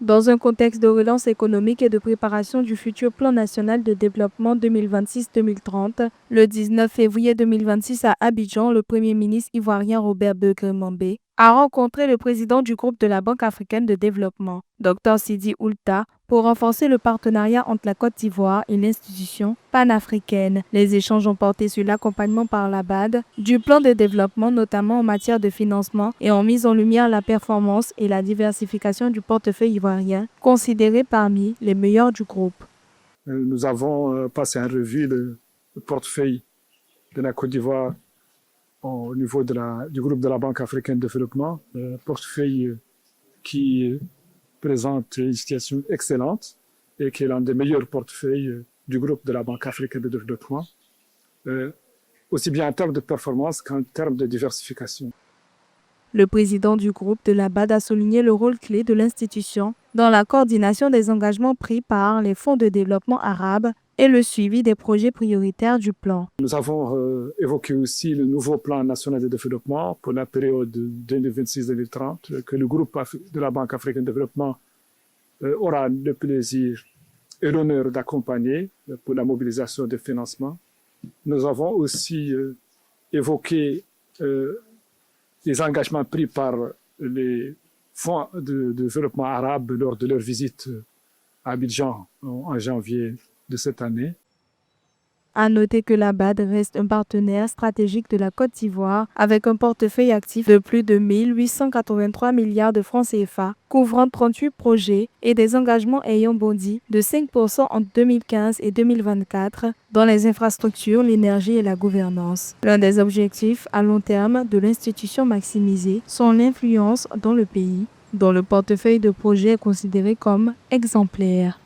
Dans un contexte de relance économique et de préparation du futur plan national de développement 2026-2030, le 19 février 2026 à Abidjan, le Premier ministre ivoirien Robert Begré-Mambé a rencontré le président du groupe de la Banque africaine de développement, Dr Sidi Oulta, pour renforcer le partenariat entre la Côte d'Ivoire et l'institution panafricaine. Les échanges ont porté sur l'accompagnement par la BAD du plan de développement, notamment en matière de financement, et ont mis en lumière la performance et la diversification du portefeuille ivoirien, considéré parmi les meilleurs du groupe. Nous avons passé en revue le portefeuille de la Côte d'Ivoire au niveau du groupe de la Banque africaine de développement, un portefeuille qui présente une situation excellente et qui est l'un des meilleurs portefeuilles du groupe de la Banque africaine de développement, aussi bien en termes de performance qu'en termes de diversification. Le président du groupe de la BAD a souligné le rôle clé de l'institution dans la coordination des engagements pris par les fonds de développement arabes et le suivi des projets prioritaires du plan. Nous avons évoqué aussi le nouveau plan national de développement pour la période 2026-2030 que le groupe de la Banque africaine de développement aura le plaisir et l'honneur d'accompagner pour la mobilisation des financements. Nous avons aussi évoqué les engagements pris par les fonds de développement arabes lors de leur visite à Abidjan en janvier de cette année. À noter que la BAD reste un partenaire stratégique de la Côte d'Ivoire avec un portefeuille actif de plus de 1 883 milliards de francs CFA, couvrant 38 projets et des engagements ayant bondi de 5% entre 2015 et 2024 dans les infrastructures, l'énergie et la gouvernance. L'un des objectifs à long terme de l'institution maximisée sont l'influence dans le pays, dont le portefeuille de projets est considéré comme exemplaire.